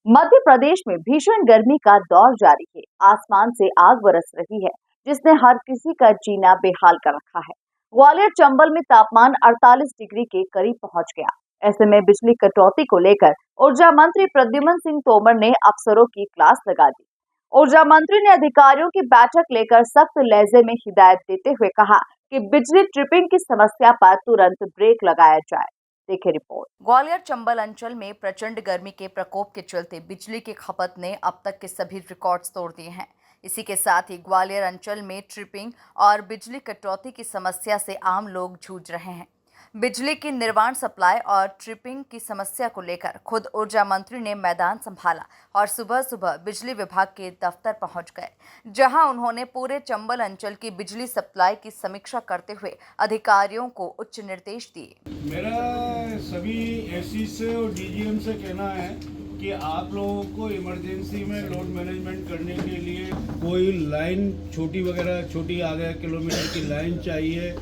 मध्य प्रदेश में भीषण गर्मी का दौर जारी है। आसमान से आग बरस रही है, जिसने हर किसी का जीना बेहाल कर रखा है। ग्वालियर चंबल में तापमान 48 डिग्री के करीब पहुंच गया। ऐसे में बिजली कटौती को लेकर ऊर्जा मंत्री प्रद्युम्न सिंह तोमर ने अफसरों की क्लास लगा दी। ऊर्जा मंत्री ने अधिकारियों की बैठक लेकर सख्त लहजे में हिदायत देते हुए कहा कि बिजली ट्रिपिंग की समस्या पर तुरंत ब्रेक लगाया जाए। देखिए रिपोर्ट। ग्वालियर चंबल अंचल में प्रचंड गर्मी के प्रकोप के चलते बिजली की खपत ने अब तक के सभी रिकॉर्ड्स तोड़ दिए हैं। इसी के साथ ही ग्वालियर अंचल में ट्रिपिंग और बिजली कटौती की समस्या से आम लोग जूझ रहे हैं। बिजली की निर्बाध सप्लाई और ट्रिपिंग की समस्या को लेकर खुद ऊर्जा मंत्री ने मैदान संभाला और सुबह सुबह बिजली विभाग के दफ्तर पहुंच गए, जहां उन्होंने पूरे चंबल अंचल की बिजली सप्लाई की समीक्षा करते हुए अधिकारियों को उच्च निर्देश दिए। मेरा सभी एसी से और डीजीएम से कहना है कि आप लोगों को इमरजेंसी में लोड मैनेजमेंट करने के लिए कोई लाइन छोटी आधा किलोमीटर की लाइन चाहिए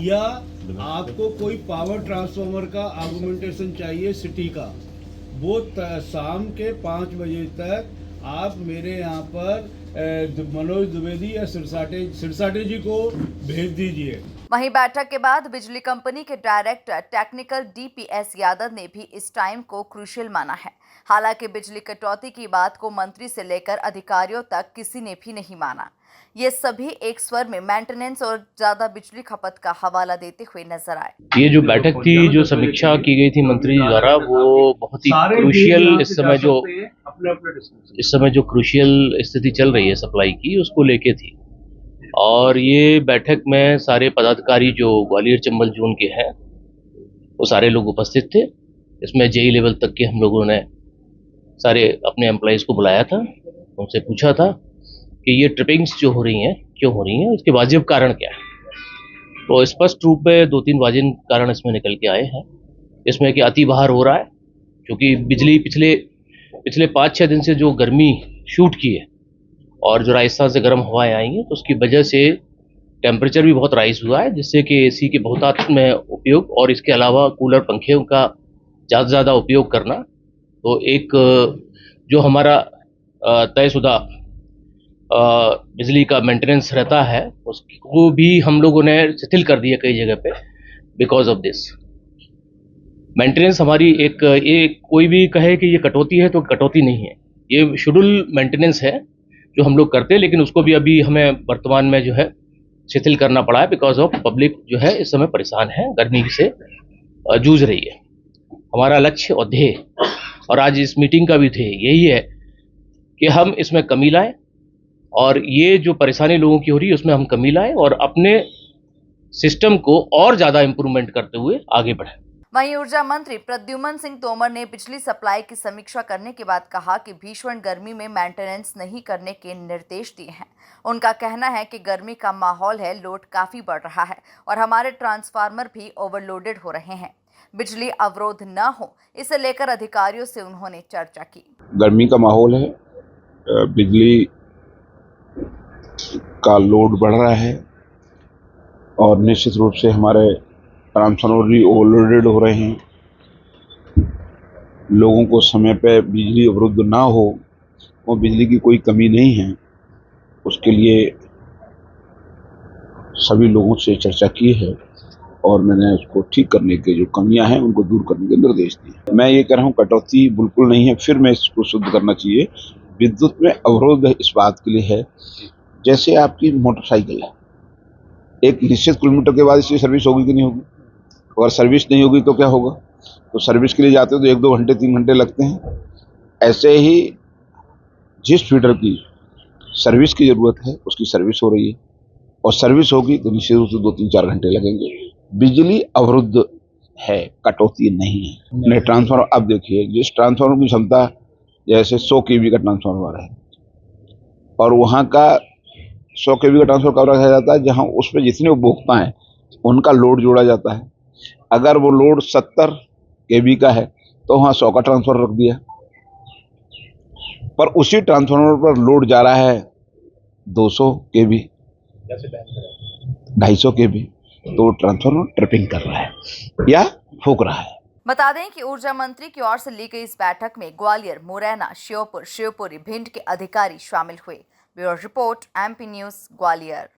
या आपको कोई पावर ट्रांसफार्मर का आर्गुमेंटेशन चाहिए सिटी का, वो शाम के 5 बजे तक आप मेरे यहाँ पर मनोज द्विवेदी या सिरसाटे जी को भेज दीजिए। वहीं बैठक के बाद बिजली कंपनी के डायरेक्टर टेक्निकल डीपीएस यादव ने भी इस टाइम को क्रूशियल माना है। हालांकि बिजली कटौती की बात को मंत्री से लेकर अधिकारियों तक किसी ने भी नहीं माना। ये सभी एक स्वर में मेंटेनेंस और ज्यादा बिजली खपत का हवाला देते हुए नजर आए। ये जो बैठक थी, जो समीक्षा की गई थी मंत्री जी द्वारा, वो बहुत ही क्रूशियल इस समय जो क्रूशियल स्थिति चल रही है सप्लाई की, उसको लेके थी। और ये बैठक में सारे पदाधिकारी जो ग्वालियर चंबल जोन के हैं वो सारे लोग उपस्थित थे। इसमें जेई लेवल तक के हम लोगों ने सारे अपने एम्प्लॉइज को बुलाया था, उनसे पूछा था कि ये ट्रिपिंग्स जो हो रही हैं क्यों हो रही हैं, इसके वाजिब कारण क्या है। तो स्पष्ट रूप में 2-3 वाजिब कारण इसमें निकल के आए हैं। इसमें कि अति बाहर हो रहा है, क्योंकि बिजली पिछले 5-6 दिन से जो गर्मी शूट की है और जो राजस्थान से गर्म हवाएं आई हैं, तो उसकी वजह से टेम्परेचर भी बहुत राइज हुआ है, जिससे कि एसी के बहुतायत में उपयोग और इसके अलावा कूलर पंखे का ज़्यादा से ज़्यादा उपयोग करना, तो एक जो हमारा तयशुदा बिजली का मेंटेनेंस रहता है उसको भी हम लोगों ने शिथिल कर दिया कई जगह पे बिकॉज ऑफ दिस। मेंटेनेंस हमारी एक कोई भी कहे कि ये कटौती है तो कटौती नहीं है, ये शेड्यूल मेंटेनेंस है जो हम लोग करते हैं, लेकिन उसको भी अभी हमें वर्तमान में जो है शिथिल करना पड़ा है बिकॉज ऑफ पब्लिक जो है इस समय परेशान है, गर्मी से जूझ रही है। हमारा लक्ष्य और ध्येय और आज इस मीटिंग का भी ध्येय यही है कि हम इसमें कमी लाएं और ये जो परेशानी लोगों की हो रही है उसमें हम कमी लाएं और अपने सिस्टम को और ज़्यादा इम्प्रूवमेंट करते हुए आगे बढ़ें। वहीं ऊर्जा मंत्री प्रद्युम्न सिंह तोमर ने बिजली सप्लाई की समीक्षा करने के बाद कहा कि भीषण गर्मी में मेंटेनेंस नहीं करने के निर्देश दिए हैं। उनका कहना है कि गर्मी का माहौल है, लोड काफी बढ़ रहा है और हमारे ट्रांसफार्मर भी ओवरलोडेड हो रहे हैं। बिजली अवरोध न हो, इसे लेकर अधिकारियों से उन्होंने चर्चा की। गर्मी का माहौल है, बिजली का लोड बढ़ रहा है और निश्चित रूप से हमारे ट्रांसफार्मर भी ओवरलोडेड हो रहे हैं। लोगों को समय पे बिजली अवरुद्ध ना हो और बिजली की कोई कमी नहीं है, उसके लिए सभी लोगों से चर्चा की है और मैंने उसको ठीक करने के जो कमियां हैं उनको दूर करने के निर्देश दिए। मैं ये कह रहा हूँ कटौती बिल्कुल नहीं है, फिर मैं इसको शुद्ध करना चाहिए। विद्युत में अवरोध इस बात के लिए है, जैसे आपकी मोटरसाइकिल है, एक निश्चित किलोमीटर के बाद इसकी सर्विस होगी कि नहीं होगी, अगर सर्विस नहीं होगी तो क्या होगा, तो सर्विस के लिए जाते हो तो 1-2 घंटे 3 घंटे लगते हैं। ऐसे ही जिस फीडर की सर्विस की ज़रूरत है उसकी सर्विस हो रही है और सर्विस होगी तो निश्चित रूप से 2-3-4 घंटे लगेंगे। बिजली अवरुद्ध है, कटौती नहीं है। नहीं ट्रांसफार्मर, अब देखिए जिस ट्रांसफार्मर की क्षमता जैसे 100 kV का ट्रांसफार्मर है और वहाँ का 100 kV का ट्रांसफार्मर कब रखा जाता है, जहाँ उस पर जितने उपभोक्ता हैं उनका लोड जोड़ा जाता है। अगर वो लोड 70 kV का है तो वहाँ 100 का ट्रांसफार्मर रख दिया, पर उसी ट्रांसफार्मर पर लोड जा रहा है 200 kV, 250 kV, तो ट्रांसफार्मर ट्रिपिंग कर रहा है या फूक रहा है। बता दें कि ऊर्जा मंत्री की ओर से ली गई इस बैठक में ग्वालियर, मुरैना, श्योपुर, शिवपुरी, भिंड के अधिकारी शामिल हुए। Bureau report, MP news, Gwalior.